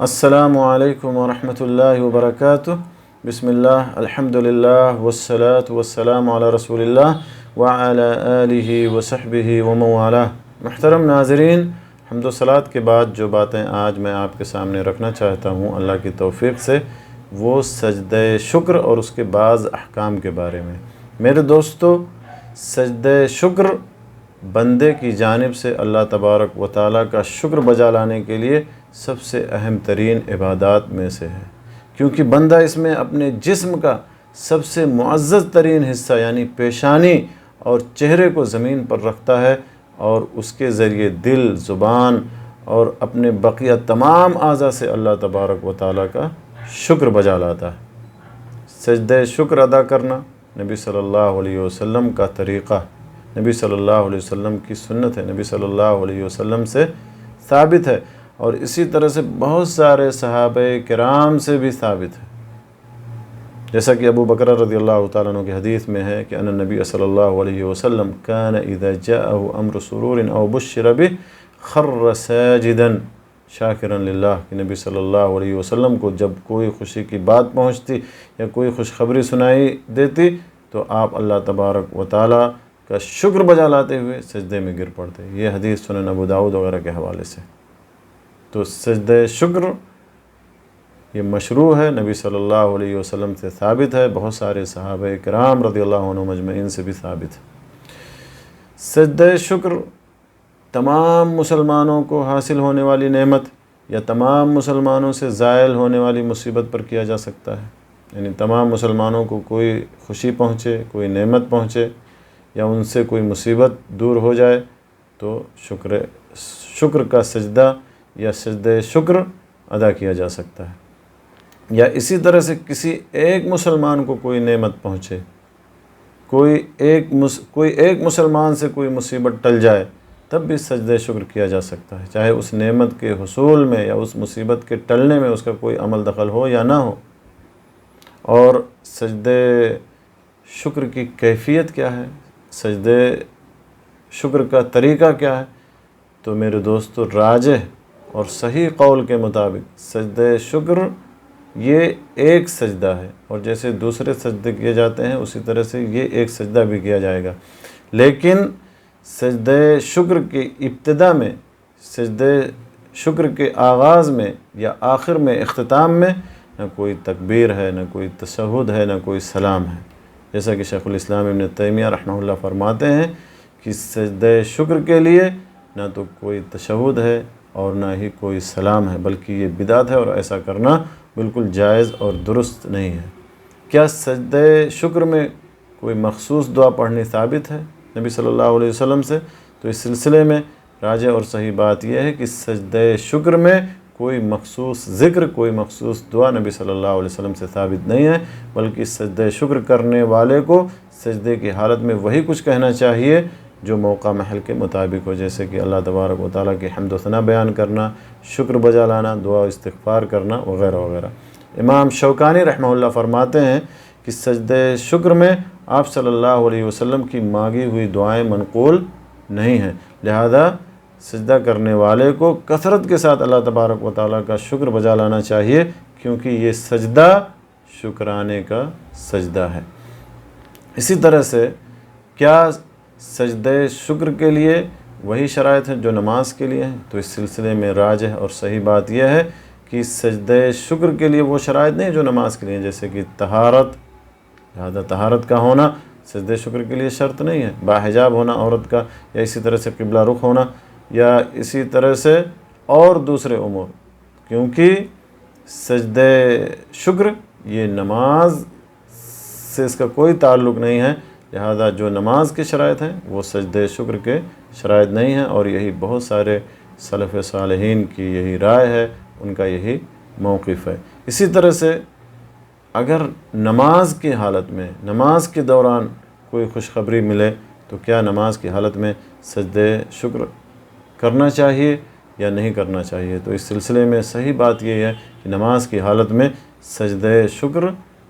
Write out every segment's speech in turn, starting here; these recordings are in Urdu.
السلام علیکم ورحمۃ اللہ وبرکاتہ۔ بسم اللہ، الحمدللہ والصلاة والسلام علی رسول اللہ وعلی آلہ وصحبہ ومن والاه۔ محترم ناظرین، حمد و صلوات کے بعد جو باتیں آج میں آپ کے سامنے رکھنا چاہتا ہوں اللہ کی توفیق سے، وہ سجدہ شکر اور اس کے بعض احکام کے بارے میں۔ میرے دوستو، سجدہ شکر بندے کی جانب سے اللہ تبارک و تعالیٰ کا شکر بجا لانے کے لیے سب سے اہم ترین عبادات میں سے ہے، کیونکہ بندہ اس میں اپنے جسم کا سب سے معزز ترین حصہ یعنی پیشانی اور چہرے کو زمین پر رکھتا ہے اور اس کے ذریعے دل، زبان اور اپنے بقیہ تمام اعضاء سے اللہ تبارک و تعالیٰ کا شکر بجا لاتا ہے۔ سجدہ شکر ادا کرنا نبی صلی اللہ علیہ وسلم کا طریقہ، نبی صلی اللہ علیہ وسلم کی سنت ہے، نبی صلی اللہ علیہ وسلم سے ثابت ہے، اور اسی طرح سے بہت سارے صحابہ کرام سے بھی ثابت ہے۔ جیسا کہ ابو بکر رضی اللہ تعالیٰ عنہ کی حدیث میں ہے کہ ان النبی صلی اللہ علیہ وسلم کان اذا جاءه امر سرور او بشر به خر ساجدا شاکرا للہ، کہ نبی صلی اللہ علیہ وسلم کو جب کوئی خوشی کی بات پہنچتی یا کوئی خوشخبری سنائی دیتی تو آپ اللہ تبارک و تعالیٰ کا شکر بجا لاتے ہوئے سجدے میں گر پڑتے۔ یہ حدیث سنن ابو داؤد وغیرہ کے حوالے سے۔ تو سجدہ شکر یہ مشروع ہے، نبی صلی اللہ علیہ وسلم سے ثابت ہے، بہت سارے صحابہ کرام رضی اللہ عنہم اجمعین سے بھی ثابت ہے۔ سجدہ شکر تمام مسلمانوں کو حاصل ہونے والی نعمت یا تمام مسلمانوں سے زائل ہونے والی مصیبت پر کیا جا سکتا ہے، یعنی تمام مسلمانوں کو کوئی خوشی پہنچے، کوئی نعمت پہنچے یا ان سے کوئی مصیبت دور ہو جائے تو شکر کا سجدہ یا سجدہ شکر ادا کیا جا سکتا ہے، یا اسی طرح سے کسی ایک مسلمان کو کوئی نعمت پہنچے، کوئی ایک مسلمان سے کوئی مصیبت ٹل جائے تب بھی سجدہ شکر کیا جا سکتا ہے، چاہے اس نعمت کے حصول میں یا اس مصیبت کے ٹلنے میں اس کا کوئی عمل دخل ہو یا نہ ہو۔ اور سجدہ شکر کی کیفیت کیا ہے، سجدہ شکر کا طریقہ کیا ہے؟ تو میرے دوستو، راجح اور صحیح قول کے مطابق سجدہ شکر یہ ایک سجدہ ہے، اور جیسے دوسرے سجدے کیے جاتے ہیں اسی طرح سے یہ ایک سجدہ بھی کیا جائے گا، لیکن سجدہ شکر کی ابتدا میں، سجدہ شکر کے آغاز میں یا آخر میں، اختتام میں نہ کوئی تکبیر ہے، نہ کوئی تشہد ہے، نہ کوئی سلام ہے، جیسا کہ شیخ الاسلام ابن تیمیہ رحمہ اللہ فرماتے ہیں کہ سجدہ شکر کے لیے نہ تو کوئی تشہد ہے اور نہ ہی کوئی سلام ہے، بلکہ یہ بدعت ہے اور ایسا کرنا بالکل جائز اور درست نہیں ہے۔ کیا سجدہ شکر میں کوئی مخصوص دعا پڑھنی ثابت ہے نبی صلی اللہ علیہ وسلم سے؟ تو اس سلسلے میں راجح اور صحیح بات یہ ہے کہ سجدہ شکر میں کوئی مخصوص ذکر، کوئی مخصوص دعا نبی صلی اللہ علیہ وسلم سے ثابت نہیں ہے، بلکہ سجدہ شکر کرنے والے کو سجدے کی حالت میں وہی کچھ کہنا چاہیے جو موقع محل کے مطابق ہو، جیسے کہ اللہ تبارک و تعالیٰ کی حمد و ثنا بیان کرنا، شکر بجا لانا، دعا و استغفار کرنا وغیرہ وغیرہ۔ امام شوکانی رحمہ اللہ فرماتے ہیں کہ سجدہ شکر میں آپ صلی اللہ علیہ وسلم کی مانگی ہوئی دعائیں منقول نہیں ہیں، لہذا سجدہ کرنے والے کو کثرت کے ساتھ اللہ تبارک و تعالیٰ کا شکر بجا لانا چاہیے، کیونکہ یہ سجدہ شکرانے کا سجدہ ہے۔ اسی طرح سے کیا سجدہ شکر کے لیے وہی شرائط ہیں جو نماز کے لیے ہیں؟ تو اس سلسلے میں راجح اور صحیح بات یہ ہے کہ سجدہ شکر کے لیے وہ شرائط نہیں جو نماز کے لیے ہیں، جیسے کہ طہارت، لہذا طہارت کا ہونا سجدہ شکر کے لیے شرط نہیں ہے، باحجاب ہونا عورت کا، یا اسی طرح سے قبلہ رخ ہونا، یا اسی طرح سے اور دوسرے امور، کیونکہ سجدہ شکر یہ نماز سے اس کا کوئی تعلق نہیں ہے، لہذا جو نماز کے شرائط ہیں وہ سجدہ شکر کے شرائط نہیں ہیں، اور یہی بہت سارے سلف صالحین کی یہی رائے ہے، ان کا یہی موقف ہے۔ اسی طرح سے اگر نماز کی حالت میں، نماز کے دوران کوئی خوشخبری ملے تو کیا نماز کی حالت میں سجدہ شکر کرنا چاہیے یا نہیں کرنا چاہیے؟ تو اس سلسلے میں صحیح بات یہ ہے کہ نماز کی حالت میں سجدہ شکر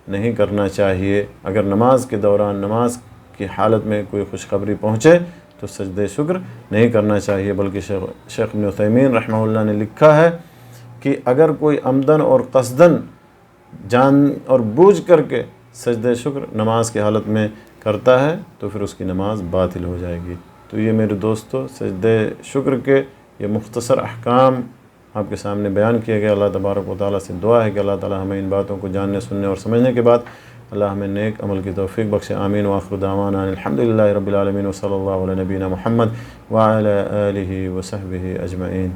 نہیں کرنا چاہیے۔ اگر نماز کے دوران، نماز کی حالت میں کوئی خوشخبری پہنچے تو سجدہ شکر نہیں کرنا چاہیے، بلکہ شیخ ابن عثیمین رحمہ اللہ نے لکھا ہے کہ اگر کوئی عمدن اور قصدن جان اور بوجھ کر کے سجدہ شکر نماز کی حالت میں کرتا ہے تو پھر اس کی نماز باطل ہو جائے گی۔ تو یہ میرے دوستو سجدہ شکر کے یہ مختصر احکام آپ کے سامنے بیان کیا گیا۔ اللہ تبارک و تعالیٰ سے دعا ہے کہ اللہ تعالیٰ ہمیں ان باتوں کو جاننے سننے اور سمجھنے کے بعد اللہ ہمیں نیک عمل کی توفیق بخشے۔ آمین وآخر دعوانا الحمدللہ رب العالمین وصلی اللہ علی نبینا محمد وعلی آلہ وصحبہ اجمعین۔